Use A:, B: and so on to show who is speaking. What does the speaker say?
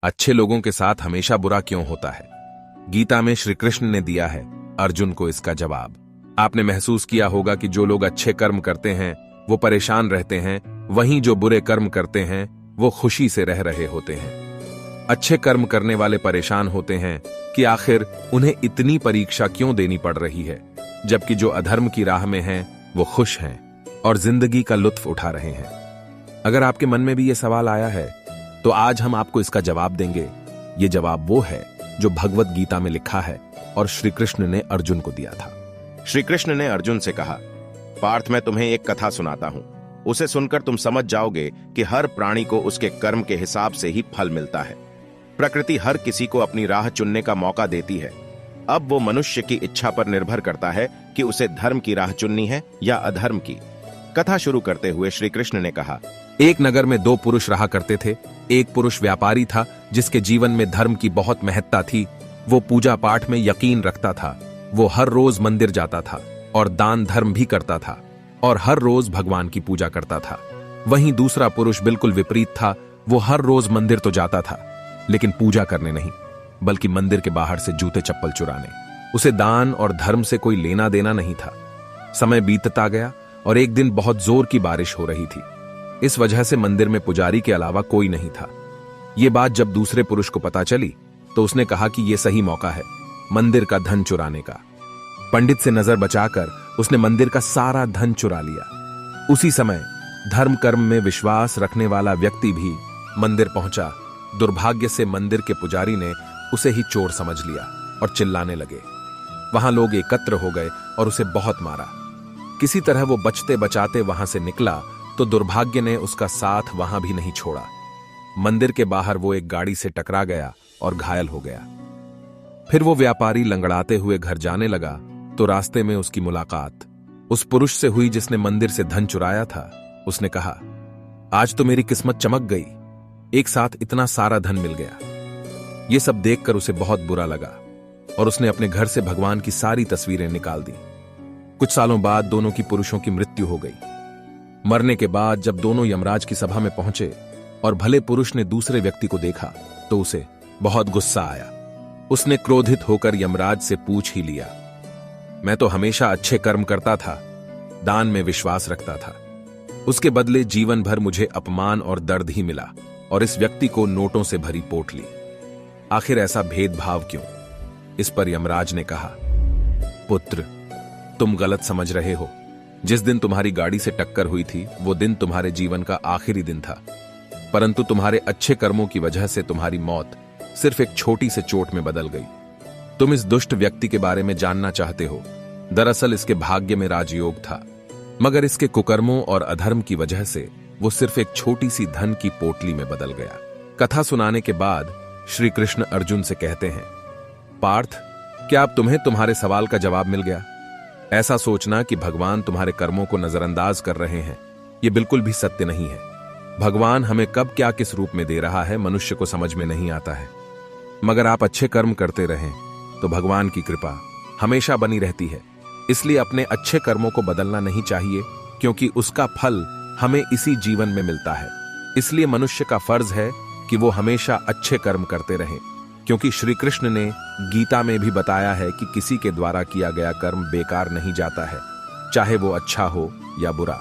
A: अच्छे लोगों के साथ हमेशा बुरा क्यों होता है? गीता में श्री कृष्ण ने दिया है अर्जुन को इसका जवाब। आपने महसूस किया होगा कि जो लोग अच्छे कर्म करते हैं वो परेशान रहते हैं, वहीं जो बुरे कर्म करते हैं वो खुशी से रह रहे होते हैं। अच्छे कर्म करने वाले परेशान होते हैं कि आखिर उन्हें इतनी परीक्षा क्यों देनी पड़ रही है, जबकि जो अधर्म की राह में हैं वो खुश हैं और जिंदगी का लुत्फ उठा रहे हैं। अगर आपके मन में भी ये सवाल आया है तो आज हम आपको इसका जवाब देंगे। ये जवाब वो है जो भगवत गीता में लिखा है और श्री कृष्ण ने अर्जुन को दिया था।
B: श्री कृष्ण ने अर्जुन से कहा, पार्थ मैं तुम्हें एक कथा सुनाता हूं। उसे सुनकर तुम समझ जाओगे कि हर प्राणी को उसके कर्म के हिसाब से ही फल मिलता है। प्रकृति हर किसी को अपनी राह चुनने का मौका देती है। अब वो मनुष्य की इच्छा पर निर्भर करता है कि उसे धर्म की राह चुननी है या अधर्म की। कथा शुरू करते हुए श्री कृष्ण ने कहा,
A: एक नगर में दो पुरुष रहा करते थे। एक पुरुष व्यापारी था जिसके जीवन में धर्म की बहुत महत्ता थी। वो पूजा पाठ में यकीन रखता था। वो हर रोज मंदिर जाता था और दान धर्म भी करता था और हर रोज भगवान की पूजा करता था। वहीं दूसरा पुरुष बिल्कुल विपरीत था। वो हर रोज मंदिर तो जाता था लेकिन पूजा करने नहीं, बल्कि मंदिर के बाहर से जूते चप्पल चुराने। उसे दान और धर्म से कोई लेना देना नहीं था। समय बीतता गया और एक दिन बहुत जोर की बारिश हो रही थी। इस वजह से मंदिर में पुजारी के अलावा कोई नहीं था। ये बात जब दूसरे पुरुष को पता चली तो उसने कहा कि यह सही मौका है मंदिर का धन चुराने का। पंडित से नजर बचाकर उसने मंदिर का सारा धन चुरा लिया। उसी समय धर्म कर्म में विश्वास रखने वाला व्यक्ति भी मंदिर पहुंचा। दुर्भाग्य से मंदिर के पुजारी ने उसे ही चोर समझ लिया और चिल्लाने लगे। वहां लोग एकत्र हो गए और उसे बहुत मारा। किसी तरह वो बचते बचाते वहां से निकला तो दुर्भाग्य ने उसका साथ वहां भी नहीं छोड़ा। मंदिर के बाहर वो एक गाड़ी से टकरा गया और घायल हो गया। फिर वो व्यापारी लंगड़ाते हुए घर जाने लगा तो रास्ते में उसकी मुलाकात उस पुरुष से हुई जिसने मंदिर से धन चुराया था। उसने कहा, आज तो मेरी किस्मत चमक गई, एक साथ इतना सारा धन मिल गया। ये सब देखकर उसे बहुत बुरा लगा और उसने अपने घर से भगवान की सारी तस्वीरें निकाल दी। कुछ सालों बाद दोनों की पुरुषों की मृत्यु हो गई। मरने के बाद जब दोनों यमराज की सभा में पहुंचे और भले पुरुष ने दूसरे व्यक्ति को देखा तो उसे बहुत गुस्सा आया। उसने क्रोधित होकर यमराज से पूछ ही लिया, मैं तो हमेशा अच्छे कर्म करता था, दान में विश्वास रखता था। उसके बदले जीवन भर मुझे अपमान और दर्द ही मिला और इस व्यक्ति को नोटों से भरी पोटली। आखिर ऐसा भेदभाव क्यों? इस पर यमराज ने कहा, पुत्र, तुम गलत समझ रहे हो। जिस दिन तुम्हारी गाड़ी से टक्कर हुई थी वो दिन तुम्हारे जीवन का आखिरी दिन था, परंतु तुम्हारे अच्छे कर्मों की वजह से तुम्हारी मौत सिर्फ एक छोटी से चोट में बदल गई। तुम इस दुष्ट व्यक्ति के बारे में जानना चाहते हो। दरअसल इसके भाग्य में राजयोग था, मगर इसके कुकर्मों और अधर्म की वजह से वो सिर्फ एक छोटी सी धन की पोटली में बदल गया। कथा सुनाने के बाद श्री कृष्ण अर्जुन से कहते हैं, पार्थ, क्या अब तुम्हें तुम्हारे सवाल का जवाब मिल गया? ऐसा सोचना कि भगवान तुम्हारे कर्मों को नजरअंदाज कर रहे हैं, यह बिल्कुल भी सत्य नहीं है। भगवान हमें कब क्या किस रूप में दे रहा है मनुष्य को समझ में नहीं आता है। मगर आप अच्छे कर्म करते रहें तो भगवान की कृपा हमेशा बनी रहती है। इसलिए अपने अच्छे कर्मों को बदलना नहीं चाहिए, क्योंकि उसका फल हमें इसी जीवन में मिलता है। इसलिए मनुष्य का फर्ज है कि वो हमेशा अच्छे कर्म करते रहें, क्योंकि श्री कृष्ण ने गीता में भी बताया है कि किसी के द्वारा किया गया कर्म बेकार नहीं जाता है, चाहे वो अच्छा हो या बुरा।